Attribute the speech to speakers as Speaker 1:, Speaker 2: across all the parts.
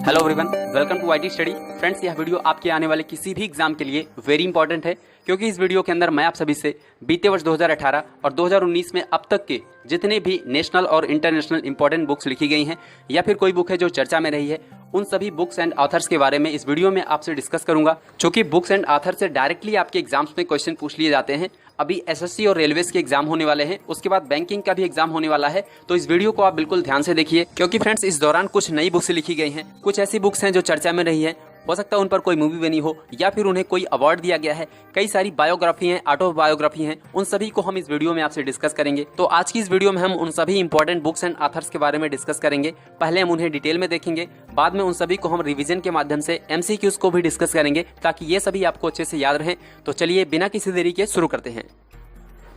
Speaker 1: Hello everyone, welcome to IT study. Friends, यह video आपके आने वाले किसी भी एग्जाम के लिए वेरी इंपॉर्टेंट है, क्योंकि इस वीडियो के अंदर मैं आप सभी से बीते वर्ष 2018 और 2019 में अब तक के जितने भी नेशनल और इंटरनेशनल इंपॉर्टेंट बुक्स लिखी गई हैं या फिर कोई बुक है जो चर्चा में रही है, उन सभी बुक्स एंड ऑथर्स के बारे में इस वीडियो में आपसे डिस्कस करूंगा। चूंकि बुक्स एंड ऑथर से डायरेक्टली आपके एग्जाम्स में क्वेश्चन पूछ लिए जाते हैं। अभी एसएससी और रेलवेज के एग्जाम होने वाले हैं, उसके बाद बैंकिंग का भी एग्जाम होने वाला है, तो इस वीडियो को आप बिल्कुल ध्यान से देखिए, क्योंकि फ्रेंड्स इस दौरान कुछ नई बुक्स लिखी गई हैं, कुछ ऐसी बुक्स हैं जो चर्चा में रही है, हो सकता है उन पर कोई मूवी बनी हो या फिर उन्हें कोई अवार्ड दिया गया है। कई सारी बायोग्राफी हैं, ऑटोबायोग्राफी हैं, उन सभी को हम इस वीडियो में आपसे डिस्कस करेंगे। तो आज की इस वीडियो में हम उन सभी इंपॉर्टेंट बुक्स एंड ऑथर्स के बारे में डिस्कस करेंगे। पहले हम उन्हें डिटेल में देखेंगे, बाद में उन सभी को हम रिवीजन के माध्यम से एमसीक्यूज को भी डिस्कस करेंगे, ताकि ये सभी आपको अच्छे से याद रहें। तो चलिए बिना किसी देरी के शुरू करते हैं।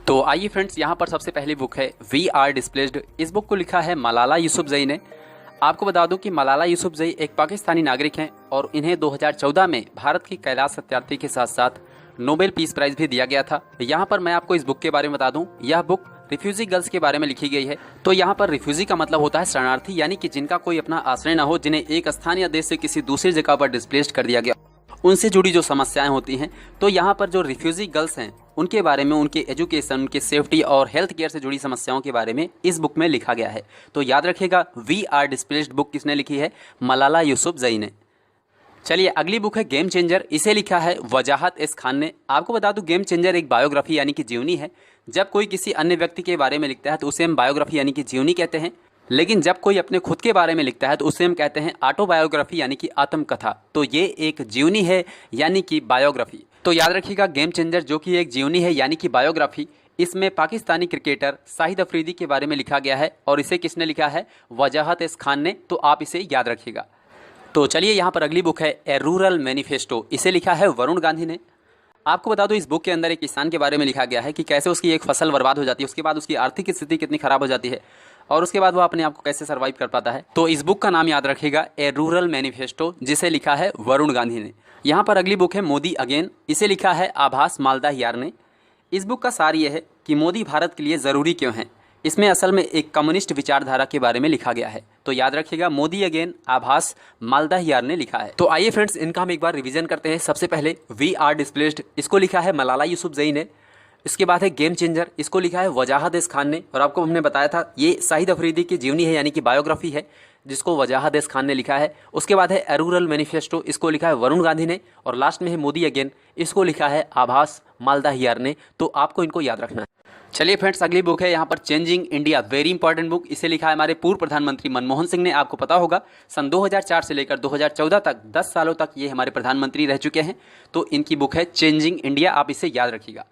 Speaker 1: तो आइए फ्रेंड्स, यहाँ पर सबसे पहली बुक है वी आर डिस्प्लेस्ड। इस बुक को लिखा है मलाला यूसुफजई ने। आपको बता दूं कि मलाला यूसुफजई एक पाकिस्तानी नागरिक हैं और इन्हें 2014 में भारत की कैलाश सत्यार्थी के साथ साथ नोबेल पीस प्राइज भी दिया गया था। यहाँ पर मैं आपको इस बुक के बारे में बता दूं, यह बुक रिफ्यूजी गर्ल्स के बारे में लिखी गई है। तो यहाँ पर रिफ्यूजी का मतलब होता है शरणार्थी, यानी कि जिनका कोई अपना आश्रय न हो, जिन्हें एक स्थान या देश से किसी दूसरी जगह पर डिस्प्लेस्ड कर दिया गया, उनसे जुड़ी जो समस्याएं होती हैं। तो यहाँ पर जो रिफ्यूजी गर्ल्स हैं उनके बारे में, उनके एजुकेशन, उनके सेफ्टी और हेल्थ केयर से जुड़ी समस्याओं के बारे में इस बुक में लिखा गया है। तो याद रखिएगा, वी आर डिस्प्लेस्ड बुक किसने लिखी है? मलाला यूसुफजई ने। चलिए अगली बुक है गेम चेंजर। इसे लिखा है वजाहत एस खान ने। आपको बता दूं, गेम चेंजर एक बायोग्राफी यानी कि जीवनी है। जब कोई किसी अन्य व्यक्ति के बारे में लिखता है तो उसे हम बायोग्राफी यानी कि जीवनी कहते हैं, लेकिन जब कोई अपने खुद के बारे में लिखता है तो उसे हम कहते हैं ऑटोबायोग्राफी यानी कि आत्मकथा। तो ये एक जीवनी है यानी कि बायोग्राफी। तो याद रखिएगा, गेम चेंजर जो कि एक जीवनी है यानी कि बायोग्राफी, इसमें पाकिस्तानी क्रिकेटर शाहिद अफरीदी के बारे में लिखा गया है और इसे किसने लिखा है? वजाहत एस खान ने। तो आप इसे याद रखिएगा। तो चलिए यहाँ पर अगली बुक है ए रूरल मैनिफेस्टो। इसे लिखा है वरुण गांधी ने। आपको बता दो, इस बुक के अंदर एक किसान के बारे में लिखा गया है कि कैसे उसकी एक फसल बर्बाद हो जाती है, उसके बाद उसकी आर्थिक स्थिति कितनी खराब हो जाती है और उसके बाद वो अपने आप को कैसे सर्वाइव कर पाता है। तो इस बुक का नाम याद रखिएगा, ए रूरल मैनिफेस्टो, जिसे लिखा है वरुण गांधी ने। यहाँ पर अगली बुक है मोदी अगेन। इसे लिखा है आभास मालदाह यार ने। इस बुक का सार ये है कि मोदी भारत के लिए ज़रूरी क्यों है। इसमें असल में एक कम्युनिस्ट विचारधारा के बारे में लिखा गया है। तो याद रखिएगा, मोदी अगेन, आभास मालदाह यार ने लिखा है। तो आइए फ्रेंड्स, इनका हम एक बार रिवीजन करते हैं। सबसे पहले वी आर डिस्प्लेस्ड, इसको लिखा है मलाला यूसुफजई ने। इसके बाद है गेम चेंजर, इसको लिखा है वजाहत एस खान ने। और आपको हमने बताया था ये शाहिद अफरीदी की जीवनी है यानी कि बायोग्राफी है, जिसको वजाहत एस खान ने लिखा है। उसके बाद है ए रूरल मैनिफेस्टो, इसको लिखा है वरुण गांधी ने। और लास्ट में है मोदी अगेन, इसको लिखा है आभास मालदाह यार ने। तो आपको इनको याद रखना है। चलिए फ्रेंड्स, अगली बुक है यहाँ पर changing India, very important book. इसे लिखा है हमारे पूर्व प्रधानमंत्री मनमोहन सिंह ने। आपको पता होगा, सन 2004 से लेकर 2014 तक 10 सालों तक ये हमारे प्रधानमंत्री रह चुके हैं। तो इनकी बुक है चेंजिंग इंडिया, आप इसे याद रखिएगा।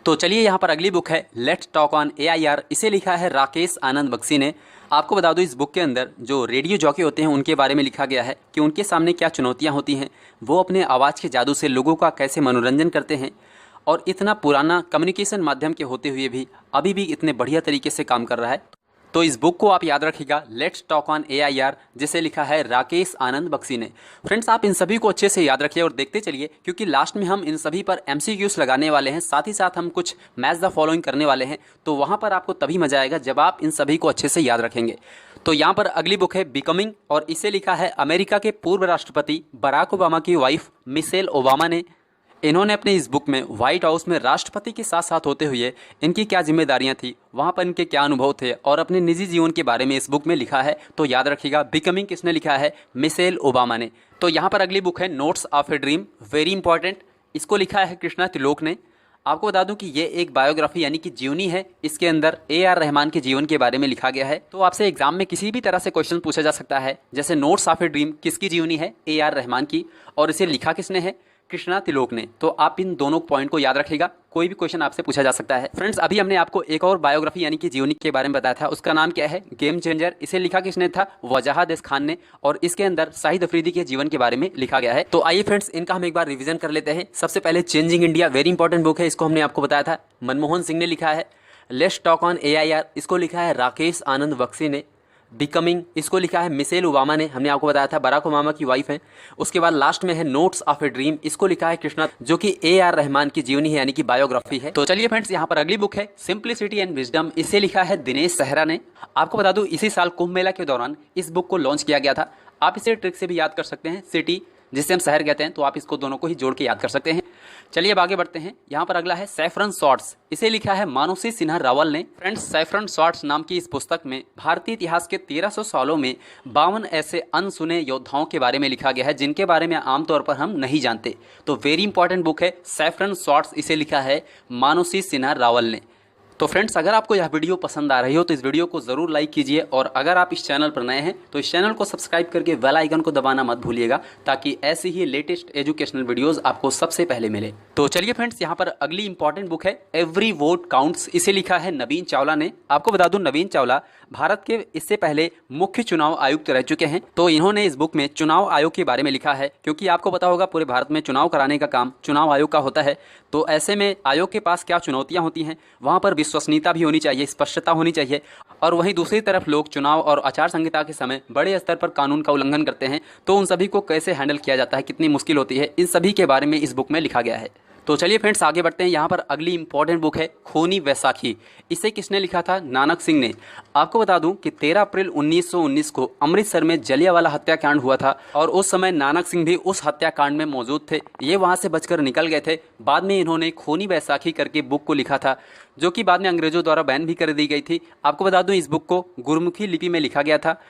Speaker 1: तो चलिए यहाँ पर अगली बुक है लेट्स टॉक ऑन एआईआर। इसे लिखा है राकेश आनंद बख्शी ने। आपको बता दो, इस बुक के अंदर जो रेडियो जॉकी होते हैं उनके बारे में लिखा गया है कि उनके सामने क्या चुनौतियाँ होती हैं, वो अपने आवाज़ के जादू से लोगों का कैसे मनोरंजन करते हैं और इतना पुराना कम्युनिकेशन माध्यम के होते हुए भी अभी भी इतने बढ़िया तरीके से काम कर रहा है। तो इस बुक को आप याद रखिएगा, लेट्स टॉक ऑन एआईआर, जिसे लिखा है राकेश आनंद बख्शी ने। फ्रेंड्स, आप इन सभी को अच्छे से याद रखिए और देखते चलिए, क्योंकि लास्ट में हम इन सभी पर एमसीक्यूज लगाने वाले हैं, साथ ही साथ हम कुछ मैच द फॉलोइंग करने वाले हैं। तो वहाँ पर आपको तभी मजा आएगा जब आप इन सभी को अच्छे से याद रखेंगे। तो यहाँ पर अगली बुक है बिकमिंग और इसे लिखा है अमेरिका के पूर्व राष्ट्रपति बराक ओबामा की वाइफ मिशेल ओबामा ने। इन्होंने अपने इस बुक में व्हाइट हाउस में राष्ट्रपति के साथ साथ होते हुए इनकी क्या जिम्मेदारियां थी, वहां पर इनके क्या अनुभव थे और अपने निजी जीवन के बारे में इस बुक में लिखा है। तो याद रखिएगा, बिकमिंग किसने लिखा है? मिशेल ओबामा ने। तो यहाँ पर अगली बुक है notes of a dream, very important. इसको लिखा है कृष्णा त्रिलोक ने। आपको बता दूं कि ये एक बायोग्राफी यानी कि जीवनी है। इसके अंदर AR रहमान के जीवन के बारे में लिखा गया है। तो आपसे एग्जाम में किसी भी तरह से क्वेश्चन पूछा जा सकता है, जैसे नोट्स ऑफ ए ड्रीम किसकी जीवनी है? AR रहमान की। और इसे लिखा किसने है? कृष्णा त्रिलोक ने। तो आप इन दोनों पॉइंट को याद रखिएगा, कोई भी क्वेश्चन आपसे पूछा जा सकता है। फ्रेंड्स, अभी हमने आपको एक और बायोग्राफी यानी कि जीवनी के बारे में बताया था, उसका नाम क्या है? Game changer. इसे लिखा किसने था? वजाहत एस खान ने। और इसके अंदर शाहिद अफरीदी के जीवन के बारे में लिखा गया है। तो आइए फ्रेंड्स, इनका हम एक बार रिवीजन कर लेते हैं। सबसे पहले changing India, very important book है, इसको हमने आपको बताया था, मनमोहन सिंह ने लिखा है। लेट्स टॉक ऑन एआईआर, इसको लिखा है राकेश आनंद बख्शी ने। बिकमिंग, इसको लिखा है मिशेल ओबामा ने, हमने आपको बताया था बराक ओबामा की वाइफ है। उसके बाद लास्ट में है नोट्स ऑफ ए ड्रीम, इसको लिखा है कृष्णा, जो कि AR रहमान की जीवनी है यानी कि बायोग्राफी है। तो चलिए फ्रेंड्स, यहाँ पर अगली बुक है सिंप्लिसिटी एंड विजडम। इसे लिखा है दिनेश सहरा ने। आपको बता दूं, इसी साल कुंभ मेला के दौरान इस बुक को लॉन्च किया गया था। आप इसे ट्रिक से भी याद कर सकते हैं, सिटी जिसे हम शहर कहते हैं, तो आप इसको दोनों को ही जोड़ के याद कर सकते हैं। चलिए अब आगे बढ़ते हैं। यहाँ पर अगला है सैफरन शॉर्ट्स, इसे लिखा है मानुषी सिन्हा रावल ने। फ्रेंड्स, सैफरन शॉर्ट्स नाम की इस पुस्तक में भारतीय इतिहास के 1300 सालों में 52 ऐसे अनसुने योद्धाओं के बारे में लिखा गया है जिनके बारे में आमतौर पर हम नहीं जानते। तो वेरी इंपॉर्टेंट बुक है सैफरन शॉर्ट्स, इसे लिखा है मानुषी सिन्हा रावल ने। तो फ्रेंड्स, अगर आपको यह वीडियो पसंद आ रही हो तो इस वीडियो को ज़रूर लाइक कीजिए, और अगर आप इस चैनल पर नए हैं तो इस चैनल को सब्सक्राइब करके बेल आइकन को दबाना मत भूलिएगा, ताकि ऐसी ही लेटेस्ट एजुकेशनल वीडियोस आपको सबसे पहले मिले। तो चलिए फ्रेंड्स, यहाँ पर अगली इंपॉर्टेंट बुक है एवरी वोट काउंट्स, इसे लिखा है नवीन चावला ने। आपको बता दूं, नवीन चावला भारत के इससे पहले मुख्य चुनाव आयुक्त रह चुके हैं। तो इन्होंने इस बुक में चुनाव आयोग के बारे में लिखा है, क्योंकि आपको पता होगा पूरे भारत में चुनाव कराने का काम चुनाव आयोग का होता है। तो ऐसे में आयोग के पास क्या चुनौतियां होती हैं, वहां पर विश्वसनीयता भी होनी चाहिए, स्पष्टता होनी चाहिए, और वहीं दूसरी तरफ लोग चुनाव और आचार संहिता के समय बड़े स्तर पर कानून का उल्लंघन करते हैं, तो उन सभी को कैसे हैंडल किया जाता है, कितनी मुश्किल होती है, इन सभी के बारे में इस बुक में लिखा गया है। तो चलिए फ्रेंड्स, आगे बढ़ते हैं। यहाँ पर अगली इंपॉर्टेंट बुक है खूनी वैसाखी, इसे किसने लिखा था? नानक सिंह ने। आपको बता दूं कि 13 अप्रैल 1919 को अमृतसर में जलियांवाला हत्याकांड हुआ था, और उस समय नानक सिंह भी उस हत्याकांड में मौजूद थे। ये वहाँ से बचकर निकल गए थे। बाद में इन्होंने खूनी वैसाखी करके बुक को लिखा था, जो कि बाद में अंग्रेजों द्वारा बैन भी कर दी गई थी। आपको बता दूं, इस बुक को गुरमुखी लिपि में लिखा गया था,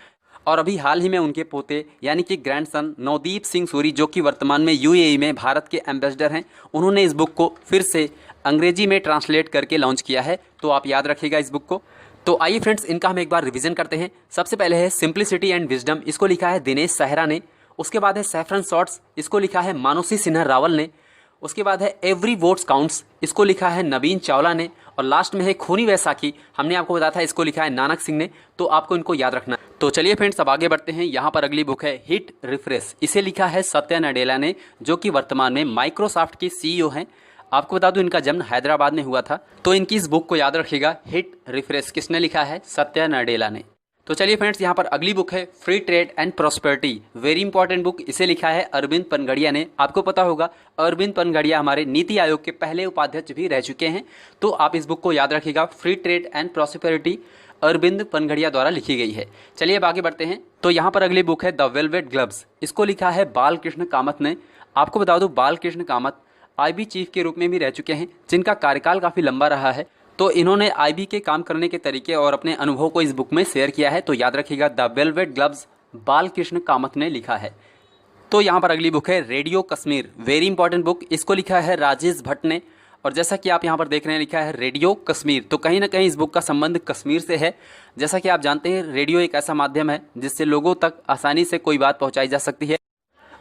Speaker 1: और अभी हाल ही में उनके पोते यानी कि ग्रैंडसन नवदीप सिंह सूरी, जो कि वर्तमान में यूएई में भारत के एम्बेसडर हैं, उन्होंने इस बुक को फिर से अंग्रेजी में ट्रांसलेट करके लॉन्च किया है। तो आप याद रखिएगा इस बुक को। तो आइए फ्रेंड्स, इनका हम एक बार रिवीजन करते हैं। सबसे पहले है सिंप्लिसिटी एंड विजडम, इसको लिखा है दिनेश साहरा ने। उसके बाद है सैफरन शॉर्ट्स, इसको लिखा है मानुषी सिन्हा रावल ने। उसके बाद है एवरी वोट्स काउंट्स, इसको लिखा है नवीन चावला ने। और लास्ट में है खूनी वैसाखी, हमने आपको बताया था, इसको लिखा है नानक सिंह ने। तो आपको इनको याद रखना। तो चलिए फ्रेंड्स, अब आगे बढ़ते हैं। यहाँ पर अगली बुक है हिट रिफ्रेश, इसे लिखा है सत्या नडेला ने, जो कि वर्तमान में माइक्रोसॉफ्ट के सीईओ हैं। आपको बता दूं, इनका जन्म हैदराबाद में हुआ था। तो इनकी इस बुक को याद रखिएगा, हिट रिफ्रेश, किसने लिखा है? सत्या नडेला ने। तो चलिए फ्रेंड्स, यहाँ पर अगली बुक है free trade and prosperity, very important book, इसे लिखा है अरविंद पनगड़िया ने। आपको पता होगा, अरविंद पनगड़िया हमारे नीति आयोग के पहले उपाध्यक्ष भी रह चुके हैं। तो आप इस बुक को याद रखिएगा, free trade and prosperity, Arvind Panagariya द्वारा लिखी गई है। चलिए अब आगे बढ़ते हैं। तो यहाँ पर अगली बुक है द वेलवेट ग्लव्स, इसको लिखा है बालकृष्ण कामत ने। आपको बता दूं, बालकृष्ण कामत आईबी चीफ के रूप में भी रह चुके हैं, जिनका कार्यकाल काफ़ी लंबा रहा है। तो इन्होंने आईबी के काम करने के तरीके और अपने अनुभव को इस बुक में शेयर किया है। तो याद रखिएगा, the velvet gloves, Balkrishna Kamat ने लिखा है। तो यहाँ पर अगली बुक है radio Kashmir, very important book, इसको लिखा है राजेश भट्ट ने। और जैसा कि आप यहाँ पर देख रहे हैं, लिखा है रेडियो कश्मीर, तो कहीं ना कहीं इस बुक का संबंध कश्मीर से है। जैसा कि आप जानते हैं, रेडियो एक ऐसा माध्यम है जिससे लोगों तक आसानी से कोई बात पहुँचाई जा सकती है।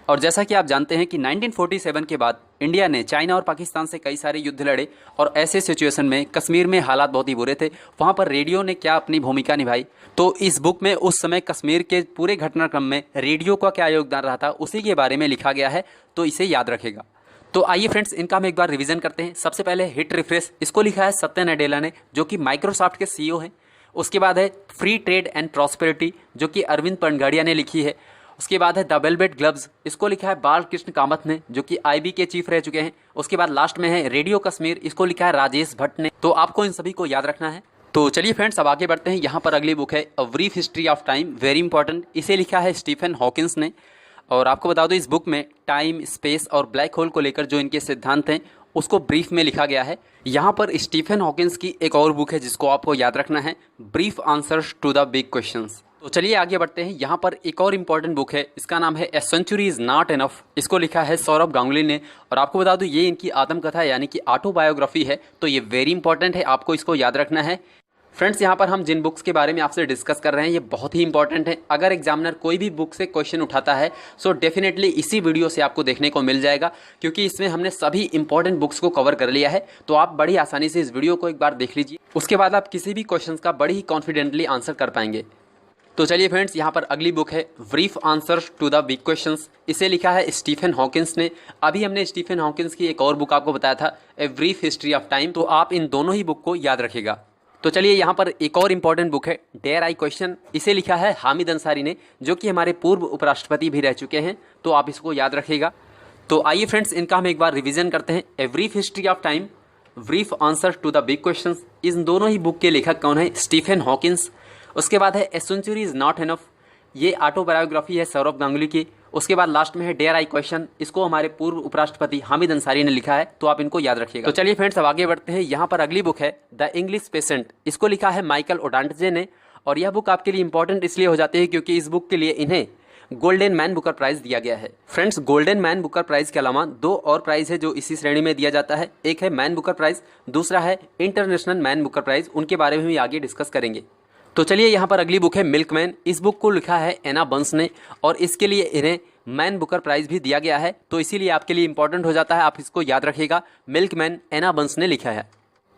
Speaker 1: और जैसा कि आप जानते हैं कि 1947 के बाद इंडिया ने चाइना और पाकिस्तान से कई सारे युद्ध लड़े, और ऐसे सिचुएशन में कश्मीर में हालात बहुत ही बुरे थे। वहाँ पर रेडियो ने क्या अपनी भूमिका निभाई, तो इस बुक में उस समय कश्मीर के पूरे घटनाक्रम में रेडियो का क्या योगदान रहा था, उसी के बारे में लिखा गया है। तो इसे याद रखेगा। तो आइए फ्रेंड्स, इनका हम एक बार रिवीजन करते हैं। सबसे पहले हिट रिफ्रेश, इसको लिखा है सत्या नडेला ने, जो कि माइक्रोसॉफ्ट के सीईओ हैं। उसके बाद है फ्री ट्रेड एंड प्रॉस्पेरिटी, जो कि अरविंद पनगड़िया ने लिखी है। उसके बाद है द वेलवेट ग्लव्स, इसको लिखा है बालकृष्ण कामत ने, जो कि आईबी के चीफ रह चुके हैं। उसके बाद लास्ट में है रेडियो कश्मीर, इसको लिखा है राजेश भट्ट ने। तो आपको इन सभी को याद रखना है। तो चलिए फ्रेंड्स, अब आगे बढ़ते हैं। यहाँ पर अगली बुक है a brief history of time, very important, इसे लिखा है स्टीफन हॉकिंस ने। और आपको बता दो, इस बुक में टाइम, स्पेस और ब्लैक होल को लेकर जो इनके सिद्धांत हैं, उसको ब्रीफ में लिखा गया है। यहाँ पर स्टीफन हॉकिंस की एक और बुक है जिसको आपको याद रखना है, brief answers to the big questions. तो चलिए आगे बढ़ते हैं। यहाँ पर एक और इम्पॉर्टेंट बुक है, इसका नाम है a century is not enough, इसको लिखा है सौरभ गांगुली ने। और आपको बता दूं, ये इनकी आत्मकथा यानी कि ऑटोबायोग्राफी है। तो ये वेरी इंपॉर्टेंट है, आपको इसको याद रखना है। फ्रेंड्स, यहाँ पर हम जिन बुक्स के बारे में आपसे डिस्कस कर रहे हैं, ये बहुत ही इंपॉर्टेंट है। अगर एग्जामिनर कोई भी बुक से क्वेश्चन उठाता है, सो डेफिनेटली इसी वीडियो से आपको देखने को मिल जाएगा, क्योंकि इसमें हमने सभी इंपॉर्टेंट बुक्स को कवर कर लिया है। तो आप बड़ी आसानी से इस वीडियो को एक बार देख लीजिए, उसके बाद आप किसी भी क्वेश्चन का बड़ी ही कॉन्फिडेंटली आंसर कर पाएंगे। तो चलिए फ्रेंड्स, यहाँ पर अगली बुक है brief answers to the big questions, इसे लिखा है स्टीफन हॉकिंस ने। अभी हमने स्टीफन हॉकिंस की एक और बुक आपको बताया था, ए ब्रीफ हिस्ट्री ऑफ टाइम। तो आप इन दोनों ही बुक को याद रखिएगा। तो चलिए, यहाँ पर एक और इम्पॉर्टेंट बुक है डेयर आई क्वेश्चन, इसे लिखा है हामिद अंसारी ने, जो कि हमारे पूर्व उपराष्ट्रपति भी रह चुके हैं। तो आप इसको याद रखिएगा। तो आइए फ्रेंड्स, इनका हम एक बार रिविजन करते हैं। A brief history of time, brief answers to the big questions, इन दोनों ही बुक के लेखक कौन है? Stephen Hawkins. उसके बाद है a century is not enough, ये ऑटोबायोग्राफी है सौरभ गांगुली की। उसके बाद लास्ट में है डेयर आई क्वेश्चन, इसको हमारे पूर्व उपराष्ट्रपति हामिद अंसारी ने लिखा है, तो आप इनको याद रखिएगा। तो चलिए फ्रेंड्स अब आगे बढ़ते हैं। यहाँ पर अगली बुक है द इंग्लिश पेशेंट, इसको लिखा है माइकल ओडांटजे ने। और यह बुक आपके लिए इंपॉर्टेंट इसलिए हो जाती है क्योंकि इस बुक के लिए इन्हें गोल्डन मैन बुकर प्राइज दिया गया है। Friends Golden Man Booker prize के अलावा 2 और प्राइज है जो इसी श्रेणी में दिया जाता है। एक है मैन बुकर प्राइज, दूसरा है इंटरनेशनल मैन बुकर प्राइज। उनके बारे में भी आगे डिस्कस करेंगे। तो चलिए यहाँ पर अगली बुक है मिल्कमैन। इस बुक को लिखा है एना बंस ने और इसके लिए इन्हें मैन बुकर प्राइज भी दिया गया है, तो इसीलिए आपके लिए इंपॉर्टेंट हो जाता है, आप इसको याद रखिएगा। मिल्कमैन एना बंस ने लिखा है।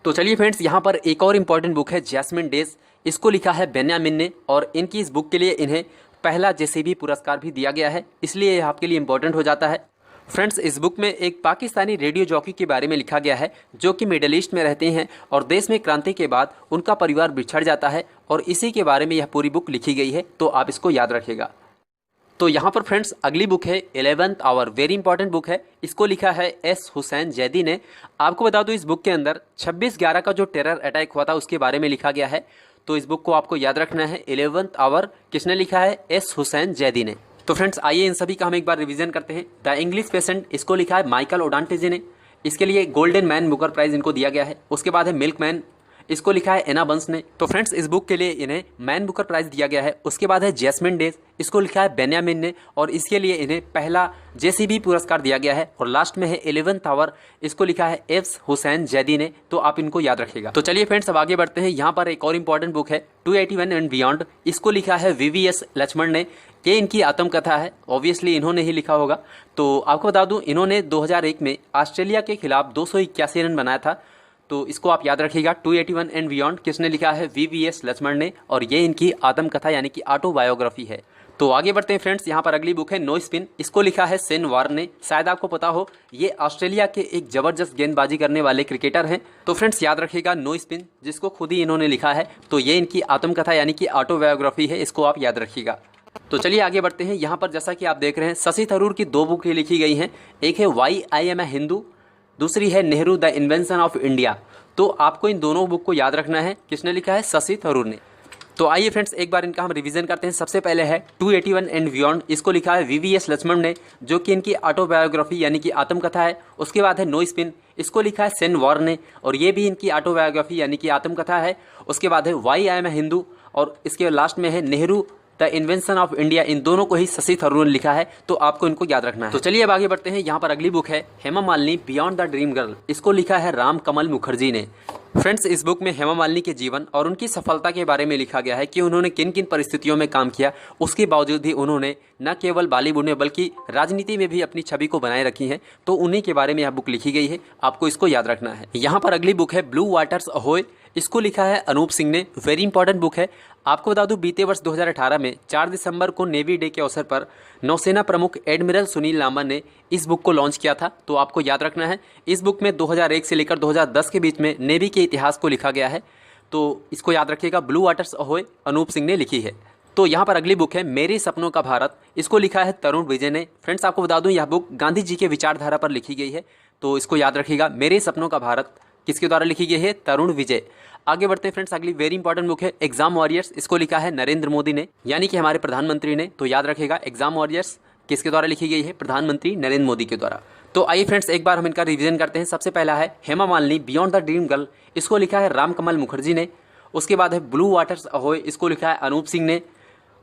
Speaker 1: तो चलिए फ्रेंड्स यहाँ पर एक और इंपॉर्टेंट बुक है जैस्मिन डेज, इसको लिखा है बेन्यामिन ने और इनकी इस बुक के लिए इन्हें पहला जेसीबी पुरस्कार भी दिया गया है, इसलिए यह आपके लिए इंपॉर्टेंट हो जाता है। फ्रेंड्स इस बुक में एक पाकिस्तानी रेडियो जॉकी के बारे में लिखा गया है जो कि मिडिल ईस्ट में रहते हैं और देश में क्रांति के बाद उनका परिवार बिछड़ जाता है और इसी के बारे में यह पूरी बुक लिखी गई है, तो आप इसको याद रखिएगा। तो यहाँ पर फ्रेंड्स अगली बुक है 11th our, very important book है। इसको लिखा है एस हुसैन जैदी ने। आपको बता दूं इस बुक के अंदर 26/11 का जो टेरर अटैक हुआ था उसके बारे में लिखा गया है, तो इस बुक को आपको याद रखना है। 11th आवर किसने लिखा है? एस हुसैन जैदी ने। तो फ्रेंड्स आइए इन सभी का हम एक बार रिवीजन करते हैं। द इंग्लिश पेशेंट, इसको लिखा है माइकल ओडांटेजे ने, इसके लिए गोल्डन मैन बुकर प्राइज इनको दिया गया है। उसके बाद है मिल्कमैन, इसको लिखा है एना बंस ने। तो फ्रेंड्स इस बुक के लिए इन्हें मैन बुकर प्राइज दिया गया है। उसके बाद है जैस्मिन डेज, इसको लिखा है बेन्यामिन ने और इसके लिए इन्हें पहला जेसीबी पुरस्कार दिया गया है। और लास्ट में है 11th आवर, इसको लिखा है एस हुसैन जैदी ने, तो आप इनको याद रखिएगा। तो चलिए फ्रेंड्स अब आगे बढ़ते हैं। यहाँ पर एक और इंपॉर्टेंट बुक है 281 एंड बियॉन्ड, इसको लिखा है VVS लक्ष्मण ने। ये इनकी आत्मकथा है, ऑब्वियसली इन्होंने ही लिखा होगा। तो आपको बता दूं इन्होंने 2001 में ऑस्ट्रेलिया के खिलाफ 281 रन बनाया था, तो इसको आप याद रखिएगा। 281 एंड बियॉन्ड किसने लिखा है? VVS लक्ष्मण ने और ये इनकी आत्मकथा यानी कि ऑटोबायोग्राफी है। तो आगे बढ़ते हैं फ्रेंड्स। यहाँ पर अगली बुक है नो स्पिन, इसको लिखा है सेन वार्न ने। शायद आपको पता हो ये ऑस्ट्रेलिया के एक जबरदस्त गेंदबाजी करने वाले क्रिकेटर हैं। तो फ्रेंड्स याद रखिएगा नो स्पिन, जिसको खुद ही इन्होंने लिखा है, तो ये इनकी आत्मकथा यानी कि ऑटोबायोग्राफी है, इसको आप याद रखिएगा। तो चलिए आगे बढ़ते हैं। यहाँ पर जैसा कि आप देख रहे हैं शशि थरूर की 2 बुकें लिखी गई हैं। एक है why I am a Hindu, दूसरी है Nehru the invention of India. तो आपको इन दोनों बुक को याद रखना है। किसने लिखा है? शशि थरूर ने। तो आइए फ्रेंड्स एक बार इनका हम रिवीजन करते हैं। सबसे पहले है 281 एंड बियॉन्ड, इसको लिखा है VVS लक्ष्मण ने, जो कि इनकी ऑटोबायोग्राफी यानी कि आत्मकथा है। उसके बाद है नो स्पिन, इसको लिखा है सेन वार्न ने और ये भी इनकी ऑटोबायोग्राफी यानी कि आत्मकथा है। उसके बाद है why I am a Hindu और इसके लास्ट में है Nehru the invention of India. इन दोनों को ही शशि थरूर ने लिखा है, तो आपको इनको याद रखना है। तो चलिए अब आगे बढ़ते हैं। यहाँ पर अगली बुक है Hema Malini beyond the dream girl, इसको लिखा है राम कमल मुखर्जी ने। फ्रेंड्स इस बुक में हेमा मालिनी के जीवन और उनकी सफलता के बारे में लिखा गया है कि उन्होंने किन किन परिस्थितियों में काम किया। उसके बावजूद भी उन्होंने न केवल बॉलीवुड में बल्कि राजनीति में भी अपनी छवि को बनाए रखी है, तो उन्हीं के बारे में यह बुक लिखी गई है, आपको इसको याद रखना है। यहाँ पर अगली बुक है ब्लू वाटर्स अहोय, इसको लिखा है अनूप सिंह ने। वेरी इंपॉर्टेंट बुक है। आपको बता दूं बीते वर्ष 2018 में 4 दिसंबर को नेवी डे के अवसर पर नौसेना प्रमुख एडमिरल सुनील लांबा ने इस बुक को लॉन्च किया था, तो आपको याद रखना है। इस बुक में 2001 से लेकर 2010 के बीच में नेवी के इतिहास को लिखा गया है, तो इसको याद रखिएगा। ब्लू वाटर्स अहोय अनूप सिंह ने लिखी है। तो यहाँ पर अगली बुक है मेरे सपनों का भारत, इसको लिखा है तरुण विजय ने। फ्रेंड्स आपको बता दूं यह बुक गांधी जी के विचारधारा पर लिखी गई है, तो इसको याद रखिएगा। मेरे सपनों का भारत किसके द्वारा लिखी गई है? तरुण विजय। आगे बढ़ते हैं फ्रेंड्स। अगली वेरी इंपॉर्टेंट बुक है एग्जाम वॉरियर्स, इसको लिखा है नरेंद्र मोदी ने, यानी कि हमारे प्रधानमंत्री ने, तो याद रखेगा एग्जाम वॉरियर्स किसके द्वारा लिखी गई है? प्रधानमंत्री नरेंद्र मोदी के द्वारा। तो आइए फ्रेंड्स एक बार हम इनका रिवीजन करते हैं। सबसे पहला है Hema Malini beyond the dream girl, इसको लिखा है राम कमल मुखर्जी ने। उसके बाद है ब्लू वाटर्स अहोय, इसको लिखा है अनूप सिंह ने।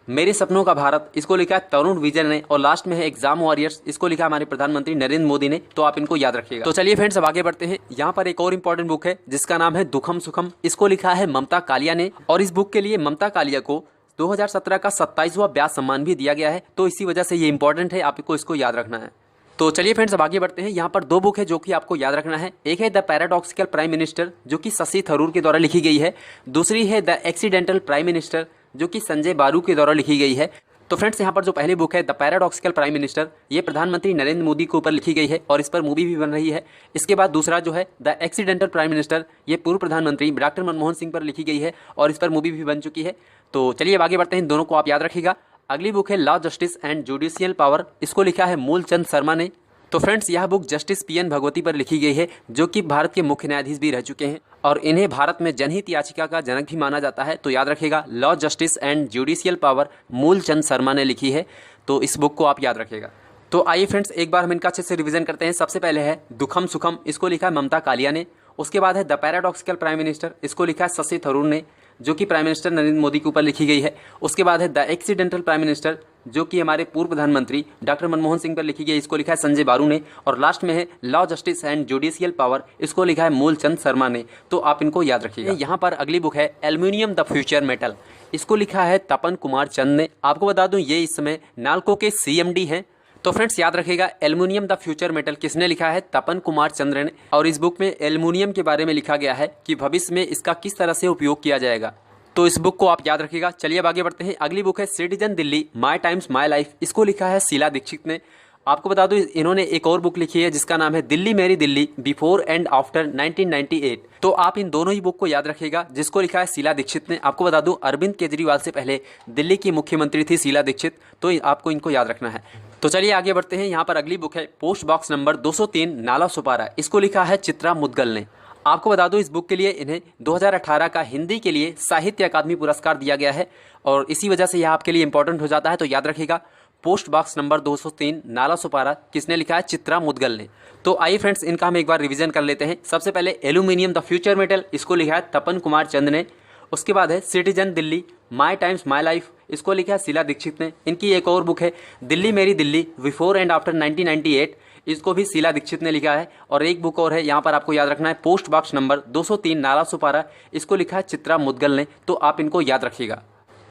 Speaker 1: मेरे सपनों का भारत, इसको लिखा है तरुण विजय ने। और लास्ट में है एग्जाम वॉरियर्स, इसको लिखा हमारे प्रधानमंत्री नरेंद्र मोदी ने, तो आप इनको याद रखिएगा। तो चलिए फ्रेंड्स अब आगे बढ़ते हैं। यहाँ पर एक और इंपॉर्टेंट बुक है जिसका नाम है दुखम सुखम, इसको लिखा है ममता कालिया ने। और इस बुक के लिए ममता कालिया को 2017 का 27वां व्यास सम्मान भी दिया गया है, तो इसी वजह से ये इंपॉर्टेंट है, आपको इसको याद रखना है। तो चलिए फ्रेंड्स अब आगे बढ़ते हैं। यहाँ पर 2 बुक है जो कि आपको याद रखना है। एक है द पैराडॉक्सिकल प्राइम मिनिस्टर, जो कि शशि थरूर के द्वारा लिखी गई है। दूसरी है द एक्सीडेंटल प्राइम मिनिस्टर, जो कि संजय बारू के द्वारा लिखी गई है। तो फ्रेंड्स यहाँ पर जो पहली बुक है द पैराडॉक्सिकल प्राइम मिनिस्टर, ये प्रधानमंत्री नरेंद्र मोदी के ऊपर लिखी गई है और इस पर मूवी भी बन रही है। इसके बाद दूसरा जो है द एक्सीडेंटल प्राइम मिनिस्टर, ये पूर्व प्रधानमंत्री डॉक्टर मनमोहन सिंह पर लिखी गई है और इस पर मूवी भी बन चुकी है। तो चलिए अब आगे बढ़ते हैं, इन दोनों को आप याद रखिएगा। अगली बुक है law justice and judicial power, इसको लिखा है मूलचंद शर्मा ने। तो फ्रेंड्स यह बुक जस्टिस पीएन भगवती पर लिखी गई है, जो कि भारत के मुख्य न्यायाधीश भी रह चुके हैं और इन्हें भारत में जनहित याचिका का जनक भी माना जाता है। तो याद रखिएगा, law, justice and judicial power Moolchand Sharma ने लिखी है। तो इस बुक को आप याद रखिएगा। तो आइए फ्रेंड्स एक बार हम इनका अच्छे से रिवीजन करते हैं। सबसे पहले है दुखम सुखम, इसको लिखा है ममता कालिया ने। उसके बाद है द पैराडॉक्सिकल प्राइम मिनिस्टर, इसको लिखा है शशि थरूर ने, जो कि प्राइम मिनिस्टर नरेंद्र मोदी के ऊपर लिखी गई है। उसके बाद है द एक्सीडेंटल प्राइम मिनिस्टर, जो कि हमारे पूर्व प्रधानमंत्री डॉक्टर मनमोहन सिंह पर लिखी गई, इसको लिखा है संजय बारू ने। और लास्ट में है law, justice and judicial power, इसको लिखा है मूलचंद शर्मा ने। तो आप इनको याद रखिएगा। यहाँ पर अगली बुक है एल्यूमिनियम द फ्यूचर मेटल, इसको लिखा है तपन कुमार चंद ने। आपको बता दूं ये इस समय नाल्को के सीएमडी हैं। तो फ्रेंड्स याद रखिएगा, एल्यूमिनियम द फ्यूचर मेटल किसने लिखा है? तपन कुमार चंद्र ने। और इस बुक में एल्यूमिनियम के बारे में लिखा गया है कि भविष्य में इसका किस तरह से उपयोग किया जाएगा। तो इस बुक को आप याद रखिएगा। चलिए अब आगे बढ़ते हैं। अगली बुक है citizen Delhi my times my life, इसको लिखा है शीला दीक्षित ने। आपको बता दूं इन्होंने एक और बुक लिखी है जिसका नाम है दिल्ली मेरी दिल्ली बिफोर एंड आफ्टर 1998। तो आप इन दोनों ही बुक को याद रखिएगा, जिसको लिखा है शीला दीक्षित ने। आपको बता दूं अरविंद केजरीवाल से पहले दिल्ली की मुख्यमंत्री थी शीला दीक्षित, तो आपको इनको याद रखना है। तो चलिए आगे बढ़ते हैं। यहाँ पर अगली बुक है पोस्ट बॉक्स नंबर 203 नाला सुपारा, इसको लिखा है चित्रा मुदगल ने। आपको बता दूं इस बुक के लिए इन्हें 2018 का हिंदी के लिए साहित्य अकादमी पुरस्कार दिया गया है और इसी वजह से यह आपके लिए इंपॉर्टेंट हो जाता है। तो याद रखिएगा, पोस्ट बॉक्स नंबर 203 नाला सुपारा किसने लिखा है? चित्रा मुदगल ने। तो आइए फ्रेंड्स इनका हम एक बार रिवीजन कर लेते हैं। सबसे पहले एल्यूमिनियम द फ्यूचर मेटल, इसको लिखा है तपन कुमार चंद ने। उसके बाद है citizen Delhi my times my life, इसको लिखा है शीला दीक्षित ने। इनकी एक और बुक है दिल्ली मेरी दिल्ली बिफोर एंड आफ्टर 1998, इसको भी शीला दीक्षित ने लिखा है। और एक बुक और है, यहाँ पर आपको याद रखना है पोस्ट बॉक्स नंबर 203 नाला सुपारा, इसको लिखा है चित्रा मुदगल ने। तो आप इनको याद रखिएगा।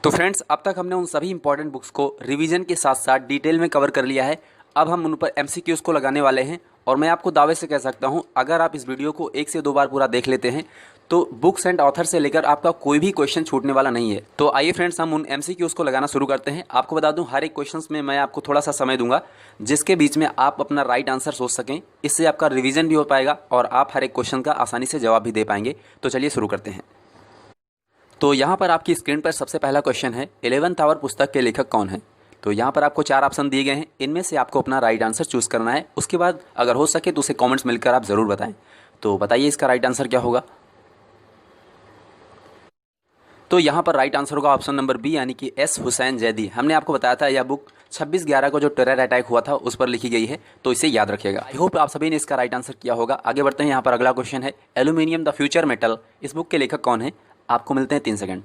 Speaker 1: तो फ्रेंड्स अब तक हमने उन सभी इंपॉर्टेंट बुक्स को रिवीजन के साथ साथ डिटेल में कवर कर लिया है। अब हम उन पर एमसीक्यूज को लगाने वाले हैं और मैं आपको दावे से कह सकता हूं, अगर आप इस वीडियो को 1 से 2 बार पूरा देख लेते हैं तो बुक्स एंड ऑथर से लेकर आपका कोई भी क्वेश्चन छूटने वाला नहीं है। तो आइए फ्रेंड्स हम उन एमसीक्यूज को लगाना शुरू करते हैं। आपको बता दूं हर एक क्वेश्चन में मैं आपको थोड़ा सा समय दूंगा, जिसके बीच में आप अपना राइट आंसर सोच सकें। इससे आपका रिविजन भी हो पाएगा और आप हर एक क्वेश्चन का आसानी से जवाब भी दे पाएंगे। तो चलिए शुरू करते हैं। तो यहाँ पर आपकी स्क्रीन पर सबसे पहला क्वेश्चन है 11th आवर पुस्तक के लेखक कौन है? तो यहाँ पर आपको 4 ऑप्शन दिए गए हैं, इनमें से आपको अपना राइट आंसर चूज करना है। उसके बाद अगर हो सके तो उसे कमेंट्स मिलकर आप ज़रूर बताएं। तो बताइए इसका राइट आंसर क्या होगा? तो यहाँ पर राइट आंसर होगा ऑप्शन नंबर बी, यानी कि एस हुसैन जैदी। हमने आपको बताया था यह बुक 26/11 को जो टेरर अटैक हुआ था उस पर लिखी गई है, तो इसे याद रखिएगा। आई होप आप सभी ने इसका राइट आंसर किया होगा। आगे बढ़ते हैं। यहाँ पर अगला क्वेश्चन है एल्यूमिनियम द फ्यूचर मेटल, इस बुक के लेखक कौन है? आपको मिलते हैं 3 सेकंड।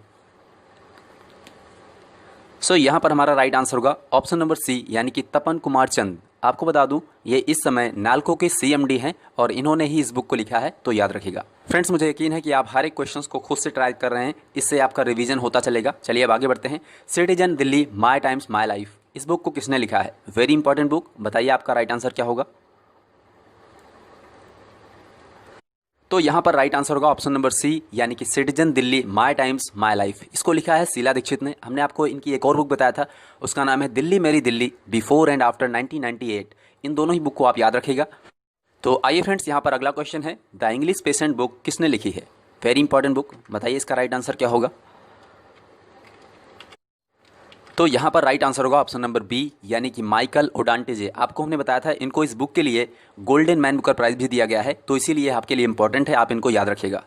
Speaker 1: सो यहाँ पर हमारा राइट आंसर होगा ऑप्शन नंबर सी, यानी कि तपन कुमार चंद। आपको बता दूं ये इस समय नाल्को के सीएमडी हैं और इन्होंने ही इस बुक को लिखा है, तो याद रखिएगा। फ्रेंड्स मुझे यकीन है कि आप हर एक क्वेश्चंस को खुद से ट्राई कर रहे हैं, इससे आपका रिवीजन होता चलेगा। चलिए अब आगे बढ़ते हैं। Citizen Delhi my times my life, इस बुक को किसने लिखा है? Very important book. बताइए आपका राइट आंसर क्या होगा? तो यहाँ पर राइट आंसर होगा ऑप्शन नंबर सी, यानी कि citizen Delhi my times my life, इसको लिखा है शीला दीक्षित ने। हमने आपको इनकी एक और बुक बताया था, उसका नाम है दिल्ली मेरी दिल्ली बिफोर एंड आफ्टर 1998। इन दोनों ही बुक को आप याद रखिएगा। तो आइए फ्रेंड्स यहाँ पर अगला क्वेश्चन है द इंग्लिश पेशेंट बुक किसने लिखी है? Very important book. बताइए इसका राइट आंसर क्या होगा? तो यहाँ पर राइट आंसर होगा ऑप्शन नंबर बी, यानी कि माइकल ओडांटेजे। आपको हमने बताया था इनको इस बुक के लिए गोल्डन मैन बुकर प्राइज भी दिया गया है, तो इसीलिए आपके लिए इंपॉर्टेंट है, आप इनको याद रखिएगा।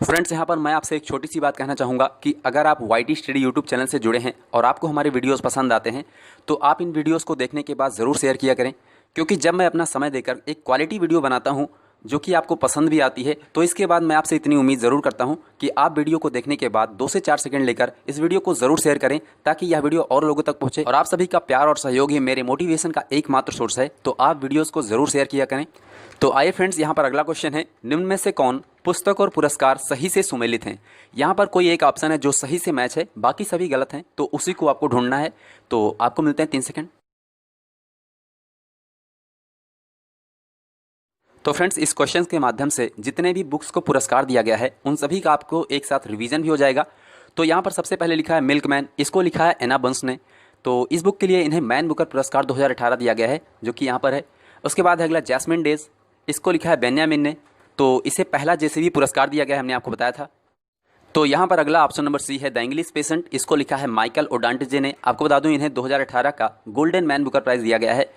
Speaker 1: फ्रेंड्स यहाँ पर मैं आपसे एक छोटी सी बात कहना चाहूँगा कि अगर आप YT स्टडी यूट्यूब चैनल से जुड़े हैं और आपको हमारे वीडियोस पसंद आते हैं तो आप इन वीडियोस को देखने के बाद ज़रूर शेयर किया करें, क्योंकि जब मैं अपना समय देकर एक क्वालिटी वीडियो बनाता हूँ जो कि आपको पसंद भी आती है, तो इसके बाद मैं आपसे इतनी उम्मीद ज़रूर करता हूं कि आप वीडियो को देखने के बाद 2 से 4 सेकंड लेकर इस वीडियो को ज़रूर शेयर करें, ताकि यह वीडियो और लोगों तक पहुंचे। और आप सभी का प्यार और सहयोग ही मेरे मोटिवेशन का एकमात्र सोर्स है, तो आप वीडियोज़ को ज़रूर शेयर किया करें। तो आइए फ्रेंड्स यहाँ पर अगला क्वेश्चन है निम्न में से कौन पुस्तक और पुरस्कार सही से सुमेलित हैं? यहाँ पर कोई एक ऑप्शन है जो सही से मैच है, बाकी सभी गलत हैं, तो उसी को आपको ढूंढना है। तो आपको मिलते हैं 3 सेकंड। तो फ्रेंड्स इस क्वेश्चन के माध्यम से जितने भी बुक्स को पुरस्कार दिया गया है उन सभी का आपको एक साथ रिवीजन भी हो जाएगा। तो यहाँ पर सबसे पहले लिखा है मिल्कमैन, इसको लिखा है एना बंस ने। तो इस बुक के लिए इन्हें मैन बुकर पुरस्कार 2018 दिया गया है, जो कि यहाँ पर है। उसके बाद है अगला जैस्मिन डेज, इसको लिखा है बेन्यामिन ने। तो इसे पहला JCB पुरस्कार दिया गया है, हमने आपको बताया था। तो यहाँ पर अगला ऑप्शन नंबर सी है द इंग्लिश पेशेंट, इसको लिखा है माइकल ओडांटेजे ने। आपको बता दूं इन्हें 2018 का गोल्डन मैन बुकर प्राइज दिया गया है।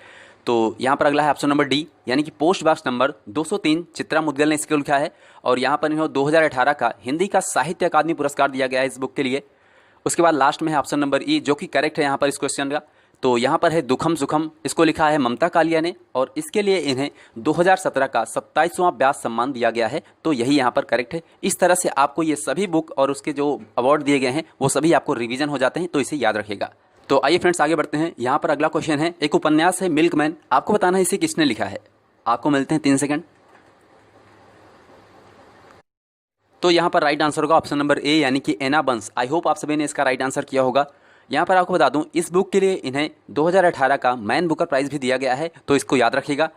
Speaker 1: तो यहाँ पर अगला है ऑप्शन नंबर डी, यानी कि post box number 203, Chitra Mudgal ने इसको लिखा है और यहाँ पर इन्होंने 2018 का हिंदी का साहित्य अकादमी पुरस्कार दिया गया है इस बुक के लिए। उसके बाद लास्ट में है ऑप्शन नंबर ई, जो कि करेक्ट है यहाँ पर इस क्वेश्चन का। तो यहाँ पर है दुखम सुखम, इसको लिखा है ममता कालिया ने और इसके लिए इन्हें 2017 का 27वां व्यास सम्मान दिया गया है। तो यही यहाँ पर करेक्ट है। इस तरह से आपको ये सभी बुक और उसके जो अवार्ड दिए गए हैं वो सभी आपको रिवीजन हो जाते हैं, तो इसे याद रखिएगा। तो आइए फ्रेंड्स आगे बढ़ते हैं। यहाँ पर अगला क्वेश्चन है, एक उपन्यास है मिल्कमैन, आपको बताना है इसे किसने लिखा है। आपको मिलते हैं 3 सेकंड। तो यहाँ पर राइट आंसर होगा ऑप्शन नंबर ए, यानी कि एना बंस। आई होप आप सभी ने इसका राइट आंसर किया होगा। यहाँ पर आपको बता दूं इस बुक के लिए इन्हें 2018 का मैन बुकर प्राइज भी दिया गया है, तो इसको याद रखिएगा।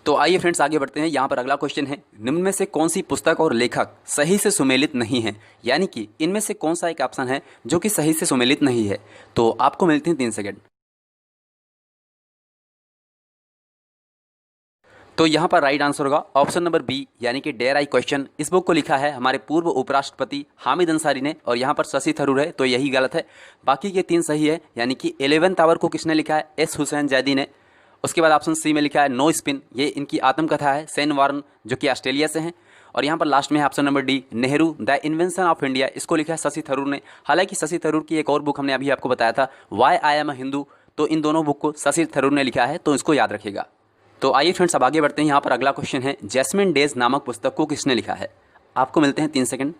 Speaker 1: तो आइए फ्रेंड्स आगे बढ़ते हैं। यहाँ पर अगला क्वेश्चन है, निम्न में से कौन सी पुस्तक और लेखक सही से सुमेलित नहीं है, यानी कि इनमें से कौन सा एक ऑप्शन है जो कि सही से सुमेलित नहीं है। तो आपको मिलते हैं 3 सेकंड। तो यहाँ पर राइट आंसर होगा ऑप्शन नंबर बी, यानी कि डेयर आई क्वेश्चन। इस बुक को लिखा है हमारे पूर्व उपराष्ट्रपति हामिद अंसारी ने और यहाँ पर शशि थरूर है, तो यही गलत है। बाकी के 3 सही है, यानी कि 11th आवर को किसने लिखा है, एस हुसैन जैदी ने। उसके बाद ऑप्शन सी में लिखा है नो स्पिन, ये इनकी आत्मकथा है, सेन वार्न जो कि ऑस्ट्रेलिया से हैं। और यहाँ पर लास्ट में है option number D, Nehru the invention of India, इसको लिखा है शशि थरूर ने। हालांकि शशि थरूर की एक और बुक हमने अभी आपको बताया था, why I am a Hindu, तो इन दोनों बुक को शशि थरूर ने लिखा है, तो इसको याद रखिएगा। तो आइए फ्रेंड्स अब आगे बढ़ते हैं। यहाँ पर अगला क्वेश्चन है, जैस्मिन डेज नामक पुस्तक को किसने लिखा है। आपको मिलते हैं 3 सेकंड।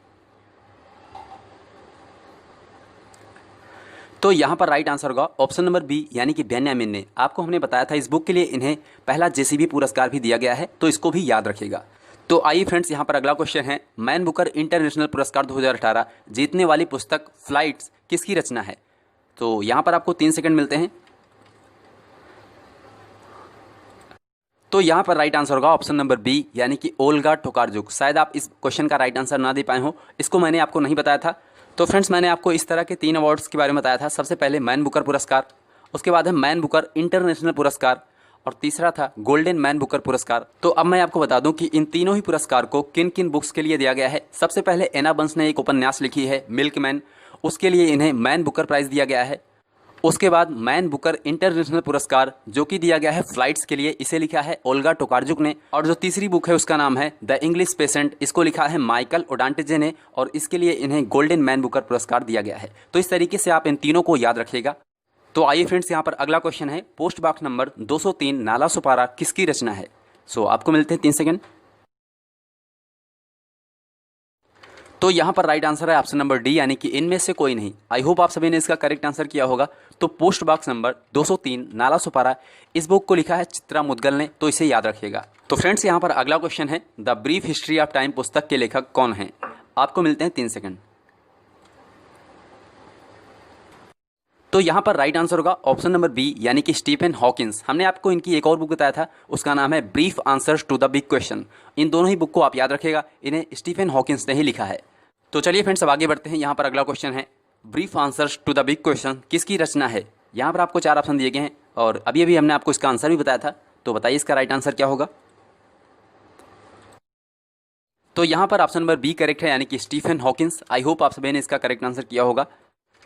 Speaker 1: तो यहाँ पर राइट आंसर होगा ऑप्शन नंबर बी, यानी कि बेन्यामिन ने। आपको हमने बताया था इस बुक के लिए इन्हें पहला जेसीबी पुरस्कार भी दिया गया है, तो इसको भी याद रखिएगा। तो आइए फ्रेंड्स यहाँ पर अगला क्वेश्चन है, मैन बुकर इंटरनेशनल पुरस्कार 2018 जीतने वाली पुस्तक फ्लाइट्स किसकी रचना है। तो यहाँ पर आपको 3 सेकंड मिलते हैं। तो यहाँ पर राइट आंसर होगा ऑप्शन नंबर बी, यानी कि ओल्गा टोकारजुक। शायद आप इस क्वेश्चन का राइट आंसर ना दे पाए हो, इसको मैंने आपको नहीं बताया था। तो फ्रेंड्स मैंने आपको इस तरह के 3 अवार्ड्स के बारे में बताया था। सबसे पहले मैन बुकर पुरस्कार, उसके बाद है मैन बुकर इंटरनेशनल पुरस्कार और तीसरा था गोल्डन मैन बुकर पुरस्कार। तो अब मैं आपको बता दूं कि इन तीनों ही पुरस्कार को किन किन बुक्स के लिए दिया गया है। सबसे पहले एना बंस ने एक उपन्यास लिखी है मिल्कमैन, उसके लिए इन्हें मैन बुकर प्राइज दिया गया है। उसके बाद मैन बुकर इंटरनेशनल पुरस्कार जो कि दिया गया है फ्लाइट्स के लिए, इसे लिखा है ओल्गा टोकारजुक ने। और जो तीसरी बुक है उसका नाम है द इंग्लिश पेशेंट, इसको लिखा है माइकल ओडांटेजे ने और इसके लिए इन्हें गोल्डन मैन बुकर पुरस्कार दिया गया है। तो इस तरीके से आप इन तीनों को याद रखिएगा। तो आइए फ्रेंड्स यहाँ पर अगला क्वेश्चन है, पोस्ट बॉक्स नंबर 203 नाला सुपारा किसकी रचना है। सो आपको मिलते हैं 3 सेकंड। तो यहाँ पर राइट आंसर है ऑप्शन नंबर डी, यानी कि इनमें से कोई नहीं। आई होप आप सभी ने इसका करेक्ट आंसर किया होगा। तो पोस्ट बॉक्स नंबर 203 नाला सुपारा, इस बुक को लिखा है चित्रा मुद्गल ने, तो इसे याद रखिएगा। तो फ्रेंड्स यहाँ पर अगला क्वेश्चन है, the brief history of time पुस्तक के लेखक कौन हैं। आपको मिलते हैं 3 सेकंड। तो यहाँ पर राइट आंसर होगा ऑप्शन नंबर बी, यानी कि स्टीफन हॉकिंस। हमने आपको इनकी एक और बुक बताया था, उसका नाम है brief answers to the big question. इन दोनों ही बुक को आप याद रखिएगा, इन्हें स्टीफन हॉकिंस ने ही लिखा है। तो चलिए फ्रेंड्स अब आगे बढ़ते हैं। यहाँ पर अगला क्वेश्चन है, brief answers to the big question किसकी रचना है। यहाँ पर आपको 4 ऑप्शन दिए गए हैं और अभी अभी हमने आपको इसका आंसर भी बताया था। तो बताइए इसका राइट आंसर क्या होगा। तो यहाँ पर ऑप्शन नंबर बी करेक्ट है, यानी कि स्टीफन हॉकिंस। आई होप आप सभी ने इसका करेक्ट आंसर किया होगा।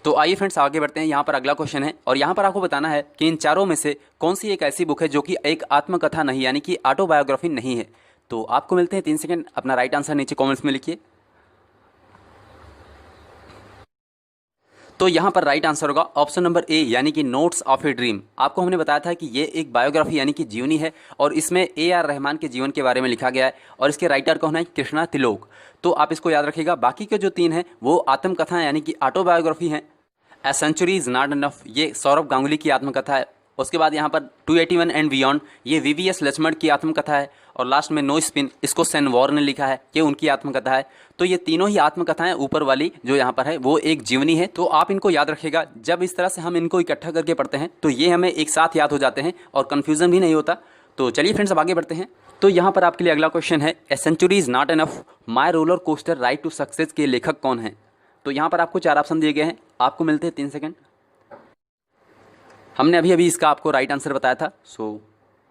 Speaker 1: तो आइए फ्रेंड्स आगे बढ़ते हैं। यहाँ पर अगला क्वेश्चन है और यहाँ पर आपको बताना है कि इन चारों में से कौन सी एक ऐसी बुक है जो कि एक आत्मकथा नहीं, यानी कि ऑटोबायोग्राफी नहीं है। तो आपको मिलते हैं 3 सेकंड। अपना राइट आंसर नीचे कमेंट्स में लिखिए। तो यहाँ पर राइट आंसर होगा ऑप्शन नंबर ए, यानी कि नोट्स ऑफ ए ड्रीम। आपको हमने बताया था कि ये एक बायोग्राफी यानी कि जीवनी है और इसमें AR रहमान के जीवन के बारे में लिखा गया है और इसके राइटर कौन है, कृष्णा तिलोक। तो आप इसको याद रखिएगा। बाकी के जो 3 हैं वो आत्मकथा यानी कि ऑटोबायोग्राफी हैं। A century is not enough, ये सौरभ गांगुली की आत्मकथा है। उसके बाद यहाँ पर 281 एंड बियॉन्ड, ये VVS लक्ष्मण की आत्मकथा है। और लास्ट में नो स्पिन, इसको सेन वॉर ने लिखा है, ये उनकी आत्मकथा है। तो ये तीनों ही आत्मकथाएं ऊपर वाली जो यहाँ पर है वो एक जीवनी है। तो आप इनको याद रखिएगा। जब इस तरह से हम इनको इकट्ठा करके पढ़ते हैं तो ये हमें एक साथ याद हो जाते हैं और कन्फ्यूजन भी नहीं होता। तो चलिए फ्रेंड्स अब आगे बढ़ते हैं। तो यहाँ पर आपके लिए अगला क्वेश्चन है, a century is not enough, my roller coaster ride to success के लेखक कौन है। तो यहाँ पर आपको 4 ऑप्शन दिए गए हैं। आपको मिलते हैं 3 सेकंड। हमने अभी इसका आपको राइट आंसर बताया था। सो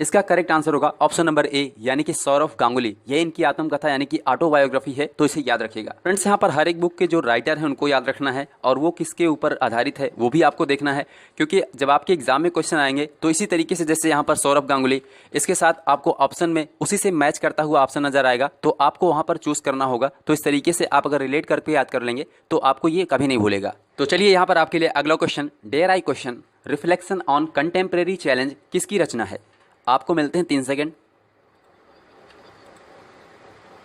Speaker 1: इसका करेक्ट आंसर होगा ऑप्शन नंबर ए यानी कि सौरव गांगुली। ये इनकी आत्मकथा यानी कि ऑटोबायोग्राफी है, तो इसे याद रखिएगा। फ्रेंड्स यहाँ पर हर एक बुक के जो राइटर हैं उनको याद रखना है और वो किसके ऊपर आधारित है वो भी आपको देखना है, क्योंकि जब आपके एग्जाम में क्वेश्चन आएंगे तो इसी तरीके से जैसे यहाँ पर सौरभ गांगुली, इसके साथ आपको ऑप्शन में उसी से मैच करता हुआ ऑप्शन नजर आएगा, तो आपको वहाँ पर चूज करना होगा। तो इस तरीके से आप अगर रिलेट करके याद कर लेंगे तो आपको ये कभी नहीं भूलेगा। तो चलिए यहाँ पर आपके लिए अगला question, dare I question, reflection on contemporary challenge किसकी रचना है? आपको मिलते हैं 3 सेकंड।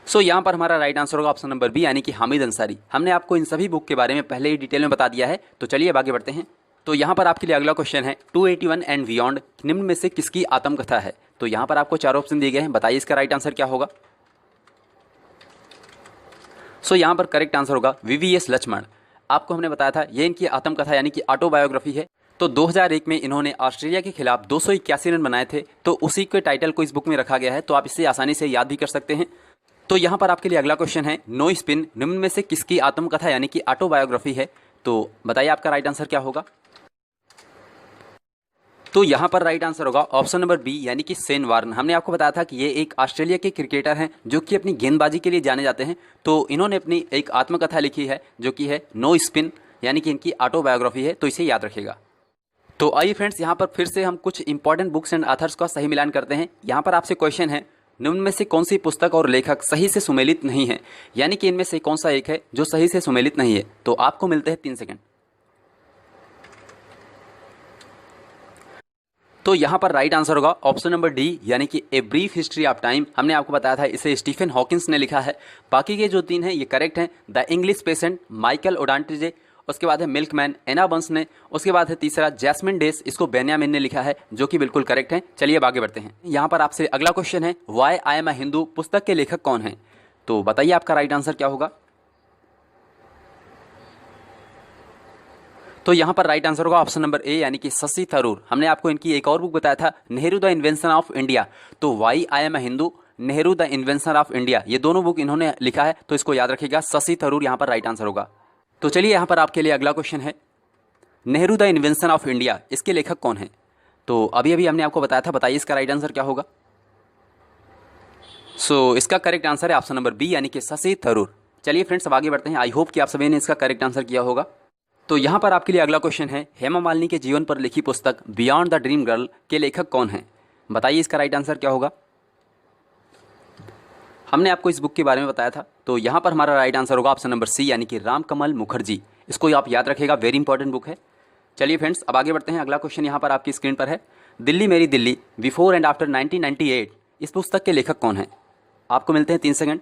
Speaker 1: सो यहाँ पर हमारा राइट आंसर होगा ऑप्शन नंबर बी यानी कि हामिद अंसारी। हमने आपको इन सभी बुक के बारे में पहले ही डिटेल में बता दिया है। तो चलिए अब आगे बढ़ते हैं। तो यहाँ पर आपके लिए अगला क्वेश्चन है, 281 एंड बियॉन्ड निम्न में से किसकी आत्मकथा है? तो यहाँ पर आपको 4 ऑप्शन दिए गए हैं, बताइए इसका राइट आंसर क्या होगा। सो यहाँ पर करेक्ट आंसर होगा VVS लक्ष्मण। आपको हमने बताया था ये इनकी आत्मकथा यानी कि ऑटोबायोग्राफी है। तो 2001 में इन्होंने ऑस्ट्रेलिया के खिलाफ 281 रन बनाए थे, तो उसी के टाइटल को इस बुक में रखा गया है, तो आप इसे आसानी से याद भी कर सकते हैं। तो यहाँ पर आपके लिए अगला क्वेश्चन है, नो स्पिन निम्न में से किसकी आत्मकथा यानी कि ऑटोबायोग्राफी है? तो बताइए आपका राइट आंसर क्या होगा। तो यहाँ पर राइट आंसर होगा ऑप्शन नंबर बी यानी कि शेन वार्न। हमने आपको बताया था कि ये एक ऑस्ट्रेलिया के क्रिकेटर हैं जो कि अपनी गेंदबाजी के लिए जाने जाते हैं, तो इन्होंने अपनी एक आत्मकथा लिखी है जो कि है नो स्पिन यानी कि इनकी ऑटोबायोग्राफी है, तो इसे याद रखिएगा। तो आइए फ्रेंड्स यहाँ पर फिर से हम कुछ इंपॉर्टेंट बुक्स एंड ऑथर्स का सही मिलान करते हैं। यहाँ पर आपसे क्वेश्चन है, निम्न में से कौन सी पुस्तक और लेखक सही से सुमेलित नहीं है, यानी कि इनमें से कौन सा एक है जो सही से सुमेलित नहीं है? तो आपको मिलते हैं 3 सेकंड। तो यहाँ पर राइट आंसर होगा ऑप्शन नंबर डी यानी कि ए ब्रीफ हिस्ट्री ऑफ टाइम। हमने आपको बताया था इसे स्टीफन हॉकिंस ने लिखा है। बाकी के जो 3 हैं ये करेक्ट हैं, द इंग्लिश पेशेंट माइकल ओडांटिजे, उसके बाद है मिल्कमैन एना बंस ने, उसके बाद है तीसरा जैस्मिन डेस, इसको बेन्यामिन ने लिखा है, जो कि बिल्कुल करेक्ट है। चलिए अब आगे बढ़ते हैं। यहाँ पर आपसे अगला क्वेश्चन है, why I am a Hindu पुस्तक के लेखक कौन हैं? तो बताइए आपका राइट आंसर क्या होगा। तो यहाँ पर राइट आंसर होगा ऑप्शन नंबर ए यानी कि शशि थरूर। हमने आपको इनकी एक और बुक बताया था, Nehru the invention of India. तो why I am a Hindu, Nehru the invention of India, ये दोनों बुक इन्होंने लिखा है, तो इसको याद रखिएगा, शशि थरूर यहाँ पर राइट आंसर होगा। तो चलिए यहाँ पर आपके लिए अगला क्वेश्चन है, Nehru the invention of India, इसके लेखक कौन हैं? तो अभी अभी हमने आपको बताया था, बताइए इसका राइट आंसर क्या होगा। सो इसका करेक्ट आंसर है ऑप्शन नंबर बी यानी कि शशि थरूर। चलिए फ्रेंड्स अब आगे बढ़ते हैं। आई होप कि आप सभी ने इसका करेक्ट आंसर किया होगा। तो यहाँ पर आपके लिए अगला क्वेश्चन है, हेमा मालिनी के जीवन पर लिखी पुस्तक बियॉन्ड द ड्रीम गर्ल के लेखक कौन हैं? बताइए इसका राइट आंसर क्या होगा। हमने आपको इस बुक के बारे में बताया था, तो यहाँ पर हमारा राइट आंसर होगा ऑप्शन नंबर सी यानी कि रामकमल मुखर्जी। इसको आप याद रखिएगा, वेरी इंपॉर्टेंट बुक है। चलिए फ्रेंड्स अब आगे बढ़ते हैं। अगला क्वेश्चन यहाँ पर आपकी स्क्रीन पर है, दिल्ली मेरी दिल्ली बिफोर एंड आफ्टर 1998, इस पुस्तक के लेखक कौन हैं? आपको मिलते हैं 3 सेकंड।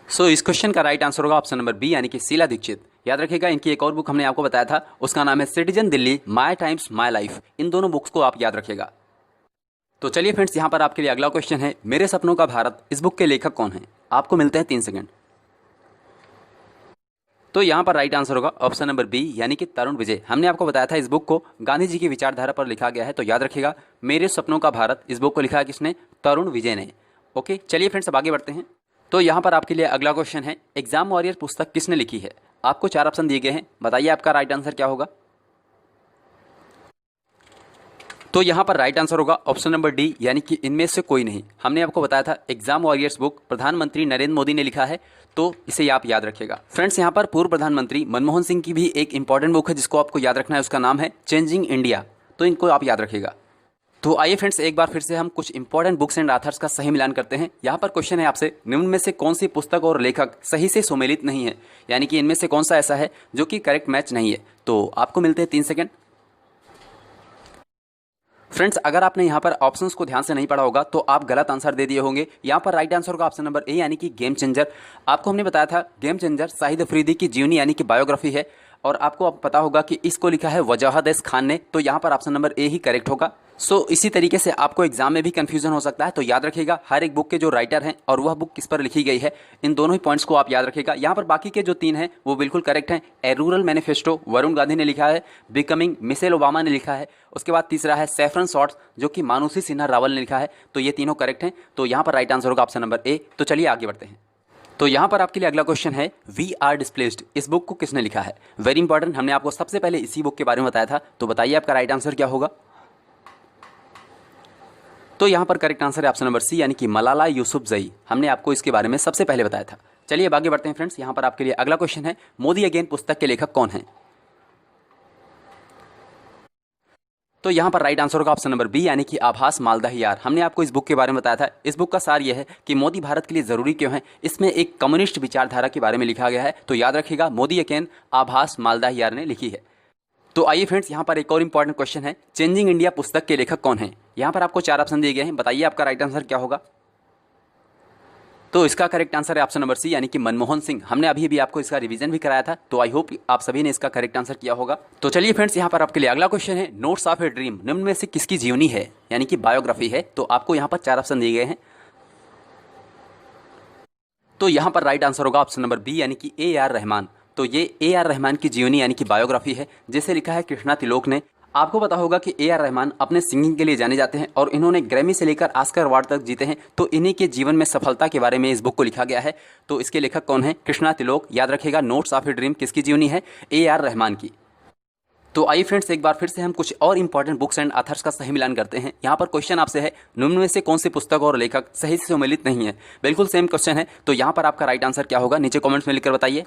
Speaker 1: सो इस क्वेश्चन का राइट आंसर होगा ऑप्शन नंबर बी यानी कि शीला दीक्षित। याद रखिएगा, इनकी एक और बुक हमने आपको बताया था, उसका नाम है citizen Delhi my times my life. इन दोनों बुक्स को आप याद रखिएगा। तो चलिए फ्रेंड्स यहाँ पर आपके लिए अगला क्वेश्चन है, मेरे सपनों का भारत, इस बुक के लेखक कौन हैं? आपको मिलते हैं 3 सेकंड। तो यहाँ पर राइट आंसर होगा ऑप्शन नंबर बी यानी कि तरुण विजय। हमने आपको बताया था इस बुक को गांधी जी की विचारधारा पर लिखा गया है, तो याद रखिएगा, मेरे सपनों का भारत, इस बुक को लिखा है किसने? तरुण विजय ने। ओके चलिए फ्रेंड्स अब आगे बढ़ते हैं। तो यहाँ पर आपके लिए अगला क्वेश्चन है, एग्जाम वॉरियर पुस्तक किसने लिखी है? आपको 4 ऑप्शन दिए गए हैं, बताइए आपका राइट आंसर क्या होगा। तो यहाँ पर राइट आंसर होगा ऑप्शन नंबर डी यानी कि इनमें से कोई नहीं। हमने आपको बताया था एग्जाम वॉरियर्स बुक प्रधानमंत्री नरेंद्र मोदी ने लिखा है, तो इसे आप याद रखिएगा। फ्रेंड्स यहाँ पर पूर्व प्रधानमंत्री मनमोहन सिंह की भी एक इंपॉर्टेंट बुक है जिसको आपको याद रखना है, उसका नाम है चेंजिंग इंडिया, तो इनको आप याद रखिएगा। तो आइए फ्रेंड्स एक बार फिर से हम कुछ इंपॉर्टेंट बुक्स एंड ऑथर्स का सही मिलान करते हैं। यहाँ पर क्वेश्चन है आपसे, निम्न में से कौन सी पुस्तक और लेखक सही से सुमेलित नहीं है, यानी कि इनमें से कौन सा ऐसा है जो कि करेक्ट मैच नहीं है? तो आपको मिलते हैं 3 सेकंड। फ्रेंड्स अगर आपने यहाँ पर ऑप्शंस को ध्यान से नहीं पढ़ा होगा तो आप गलत आंसर दे दिए होंगे। यहाँ पर राइट आंसर होगा ऑप्शन नंबर ए यानी कि गेम चेंजर। आपको हमने बताया था गेम चेंजर शाहिद अफरीदी की जीवनी यानी कि बायोग्राफी है, और आपको अब पता होगा कि इसको लिखा है वजाहत खान ने, तो यहाँ पर option number A he correct होगा। सो इसी तरीके से आपको एग्जाम में भी कंफ्यूजन हो सकता है, तो याद रखिएगा हर एक बुक के जो राइटर हैं और वह बुक किस पर लिखी गई है, इन दोनों ही पॉइंट्स को आप याद रखिएगा। यहाँ पर बाकी के जो 3 हैं वो बिल्कुल करेक्ट हैं। ए रूरल मैनिफेस्टो वरुण गांधी ने लिखा है, बिकमिंग मिशेल ओबामा ने लिखा है, उसके बाद तीसरा है सैफरन शॉर्ट्स जो कि मानुषी सिन्हा रावल ने लिखा है, तो ये तीनों करेक्ट हैं। तो यहाँ पर राइट आंसर होगा ऑप्शन नंबर ए। तो चलिए आगे बढ़ते हैं। तो यहाँ पर आपके लिए अगला क्वेश्चन है, वी आर डिस्प्लेस्ड, इस बुक को किसने लिखा है? वेरी इंपॉर्टेंट, हमने आपको सबसे पहले इसी बुक के बारे में बताया था, तो बताइए आपका राइट आंसर क्या होगा। तो यहाँ पर करेक्ट आंसर है ऑप्शन नंबर सी, यानी कि मलाला यूसुफजई। हमने आपको इसके बारे में सबसे पहले बताया था। चलिए अब आगे बढ़ते हैं फ्रेंड्स। यहाँ पर आपके लिए अगला क्वेश्चन है, मोदी अगेन पुस्तक के लेखक कौन है? तो यहाँ पर राइट आंसर होगा ऑप्शन नंबर बी, यानी कि आभास मालदाहियार। हमने आपको इस बुक के बारे में बताया था। इस बुक का सार यह है कि मोदी भारत के लिए जरूरी क्यों है। इसमें एक कम्युनिस्ट विचारधारा के बारे में लिखा गया है। तो याद रखिएगा, मोदी अगेन आभास मालदाहियार ने लिखी है। तो आइए फ्रेंड्स, यहाँ पर एक और इंपॉर्टेंट क्वेश्चन है, चेंजिंग इंडिया पुस्तक के लेखक कौन है? यहाँ पर आपको 4 ऑप्शन दिए गए हैं, बताइए आपका राइट आंसर क्या होगा। तो इसका करेक्ट आंसर है ऑप्शन नंबर सी, यानी कि मनमोहन सिंह। हमने अभी आपको इसका रिवीजन भी कराया था। तो आई होप आप सभी ने इसका करेक्ट आंसर किया होगा। तो चलिए फ्रेंड्स, यहाँ पर आपके लिए अगला क्वेश्चन है, नोट्स ऑफ ए ड्रीम निम्न में से किसकी जीवनी है, यानी कि बायोग्राफी है। तो आपको यहाँ पर 4 ऑप्शन दिए गए हैं। तो यहाँ पर राइट आंसर होगा ऑप्शन नंबर बी, यानी कि AR रहमान। तो ये AR रहमान की जीवनी यानी कि बायोग्राफी है, जिसे लिखा है कृष्णा तिलोक ने। आपको पता होगा कि AR रहमान अपने सिंगिंग के लिए जाने जाते हैं और इन्होंने ग्रैमी से लेकर ऑस्कर अवार्ड तक जीते हैं। तो इन्हीं के जीवन में सफलता के बारे में इस बुक को लिखा गया है। तो इसके लेखक कौन है? कृष्णा तिलोक। याद रखिएगा, नोट्स ऑफ ए ड्रीम किसकी जीवनी है? AR रहमान की। तो आइए फ्रेंड्स, एक बार फिर से हम कुछ और इंपॉर्टेंट बुक्स एंड ऑथर्स का सही मिलान करते हैं। यहाँ पर क्वेश्चन आपसे है, निम्न में से कौन सी पुस्तक और लेखक सही से सम्मिलित नहीं है? बिल्कुल सेम क्वेश्चन है। तो यहाँ पर आपका राइट आंसर क्या होगा, नीचे कॉमेंट्स में लिखकर बताइए।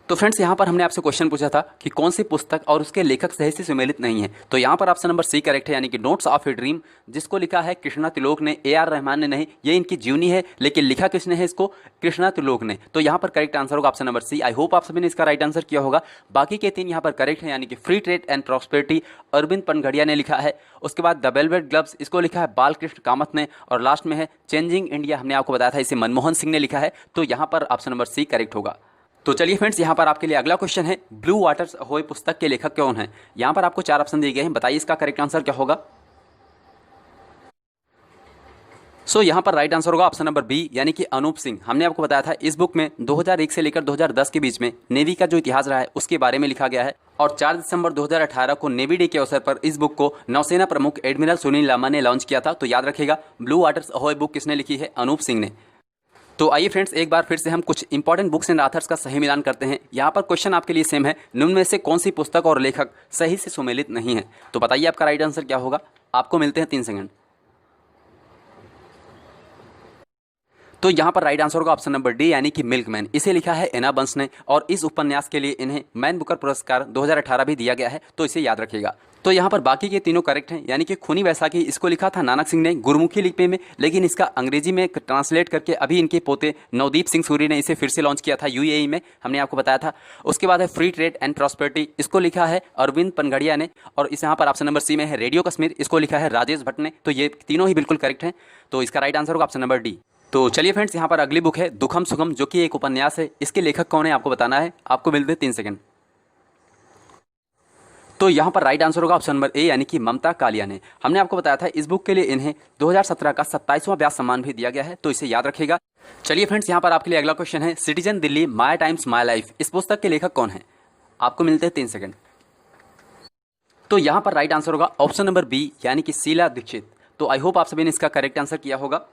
Speaker 1: तो फ्रेंड्स, यहाँ पर हमने आपसे क्वेश्चन पूछा था कि कौन सी पुस्तक और उसके लेखक सही से सम्मिलित नहीं है। तो यहाँ पर ऑप्शन नंबर सी करेक्ट है, यानी कि नोट्स ऑफ ए ड्रीम, जिसको लिखा है कृष्णा तिलोक ने, AR रहमान ने नहीं। ये इनकी जीवनी है, लेकिन लिखा किसने है इसको? कृष्णा तिलोक ने। तो यहाँ पर करेक्ट आंसर होगा option number C. I hope आप सभी ने इसका राइट आंसर किया होगा। बाकी के 3 यहाँ पर करेक्ट है, यानी कि free trade and prosperity Arvind Panagariya ने लिखा है। उसके बाद द वेलवेट ग्लव्स, इसको लिखा है बालकृष्ण कामत ने। और लास्ट में है चेंजिंग इंडिया, हमने आपको बताया था इसे मनमोहन सिंह ने लिखा है। तो यहाँ पर ऑप्शन नंबर सी करेक्ट होगा। तो चलिए फ्रेंड्स, यहाँ पर आपके लिए अगला क्वेश्चन है, ब्लू वाटर्स अहोय पुस्तक के लेखक कौन है? यहाँ पर आपको 4 ऑप्शन दिए गए हैं, बताइए इसका करेक्ट आंसर क्या होगा। यहाँ पर राइट आंसर होगा ऑप्शन नंबर बी, यानी कि अनूप सिंह। हमने आपको बताया था इस बुक में 2001 से लेकर 2010 के बीच में नेवी का जो इतिहास रहा है उसके बारे में लिखा गया है। और 4 दिसंबर 2018 को नेवी डे के अवसर पर इस बुक को नौसेना प्रमुख एडमिरल सुनील लांबा ने लॉन्च किया था। तो याद रखिएगा, ब्लू वाटर्स अहोय बुक किसने लिखी है? अनूप सिंह ने। तो आइए फ्रेंड्स, एक बार फिर से हम कुछ इंपॉर्टेंट बुक्स एंड ऑथर्स का सही मिलान करते हैं। यहाँ पर क्वेश्चन आपके लिए सेम है, निम्न में से कौन सी पुस्तक और लेखक सही से सुमेलित नहीं है? तो बताइए आपका राइट आंसर क्या होगा। आपको मिलते हैं 3 सेकंड। तो यहाँ पर राइट आंसर होगा ऑप्शन नंबर डी, यानी कि मिल्कमैन। इसे लिखा है एना बंस ने और इस उपन्यास के लिए इन्हें मैन बुकर पुरस्कार 2018 भी दिया गया है। तो इसे याद रखिएगा। तो यहाँ पर बाकी के तीनों करेक्ट हैं, यानी कि खूनी वैसाखी इसको लिखा था नानक सिंह ने गुरुमुखी लिपि में, लेकिन इसका अंग्रेजी में ट्रांसलेट करके अभी इनके पोते नवदीप सिंह सूरी ने इसे फिर से लॉन्च किया था UAE में, हमने आपको बताया था। उसके बाद है फ्री ट्रेड एंड प्रॉस्पेरिटी, इसको लिखा है अरविंद पनघड़िया ने। और इस यहाँ पर ऑप्शन नंबर सी में है रेडियो कश्मीर, इसको लिखा है राजेश भट्ट ने। तो ये तीनों ही बिल्कुल करेक्ट हैं। तो इसका राइट आंसर होगा ऑप्शन नंबर डी। तो चलिए फ्रेंड्स, यहाँ पर अगली बुक है दुखम सुखम, जो कि एक उपन्यास है। इसके लेखक कौन है आपको बताना है। आपको मिलते हैं 3 सेकंड। तो यहाँ पर राइट आंसर होगा ऑप्शन नंबर ए, यानी कि ममता कालिया ने। हमने आपको बताया था इस बुक के लिए इन्हें 2017 का 27वां व्यास सम्मान भी दिया गया है। तो इसे याद रखिएगा। चलिए फ्रेंड्स, यहाँ पर आपके लिए अगला क्वेश्चन है citizen Delhi my times my life, इस पुस्तक के लेखक कौन है? आपको मिलते हैं 3 सेकंड। तो यहाँ पर राइट आंसर होगा ऑप्शन नंबर बी, यानी कि शीला दीक्षित। तो आई होप आप सभी ने इसका करेक्ट आंसर किया होगा।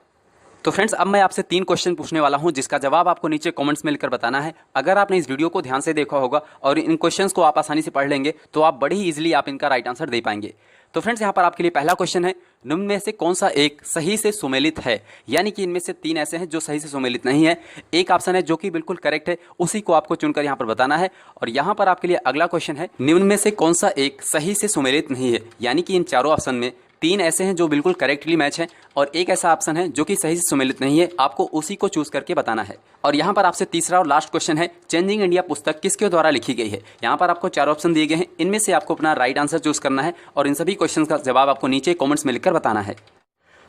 Speaker 1: तो फ्रेंड्स, अब मैं आपसे 3 क्वेश्चन पूछने वाला हूं, जिसका जवाब आपको नीचे कमेंट्स में लिखकर बताना है। अगर आपने इस वीडियो को ध्यान से देखा होगा और इन क्वेश्चंस को आप आसानी से पढ़ लेंगे तो आप बड़ी ही इजीली आप इनका राइट आंसर दे पाएंगे। तो फ्रेंड्स, यहाँ पर आपके लिए पहला क्वेश्चन है, निम्न में से कौन सा एक सही से सुमेलित है? यानी कि इनमें से 3 ऐसे हैं जो सही से सुमेलित नहीं है। एक ऑप्शन है जो कि बिल्कुल करेक्ट है, उसी को आपको चुनकर यहाँ पर बताना है। और यहाँ पर आपके लिए अगला क्वेश्चन है, निम्न में से कौन सा एक सही से सुमेलित नहीं है? यानी कि इन चारों ऑप्शन में 3 ऐसे हैं जो बिल्कुल करेक्टली मैच हैं और एक ऐसा ऑप्शन है जो कि सही से सुमेलित नहीं है। आपको उसी को चूज करके बताना है। और यहाँ पर आपसे तीसरा और लास्ट क्वेश्चन है, चेंजिंग इंडिया पुस्तक किसके द्वारा लिखी गई है? यहाँ पर आपको 4 ऑप्शन दिए गए हैं, इनमें से आपको अपना राइट आंसर चूज करना है और इन सभी क्वेश्चन का जवाब आपको नीचे कॉमेंट्स में लिखकर बताना है।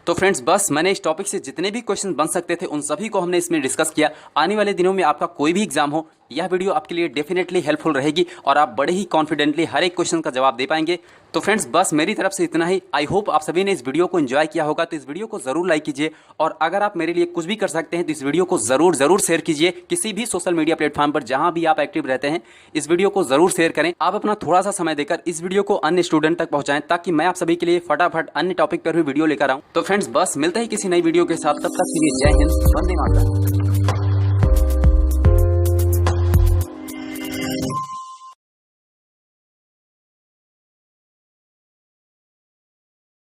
Speaker 1: तो फ्रेंड्स, बस मैंने इस टॉपिक से जितने भी क्वेश्चन बन सकते थे उन सभी को हमने इसमें डिस्कस किया। आने वाले दिनों में आपका कोई भी एग्जाम हो, यह वीडियो आपके लिए डेफिनेटली हेल्पफुल रहेगी और आप बड़े ही कॉन्फिडेंटली हर एक क्वेश्चन का जवाब दे पाएंगे। तो फ्रेंड्स, बस मेरी तरफ से इतना ही। आई होप आप सभी ने इस वीडियो को एंजॉय किया होगा। तो इस वीडियो को जरूर लाइक कीजिए और अगर आप मेरे लिए कुछ भी कर सकते हैं तो इस वीडियो को जरूर शेयर कीजिए। किसी भी सोशल मीडिया प्लेटफॉर्म पर जहां भी आप एक्टिव रहते हैं, इस वीडियो को जरूर शेयर करें। आप अपना थोड़ा सा समय देकर इस वीडियो को अन्य स्टूडेंट तक पहुंचाएं, ताकि मैं आप सभी के लिए फटाफट अन्य टॉपिक पर भी वीडियो लेकर आऊं। तो फ्रेंड्स, बस मिलते हैं किसी नई वीडियो के साथ। तब तक के लिए जय हिंद, वंदे मातरम।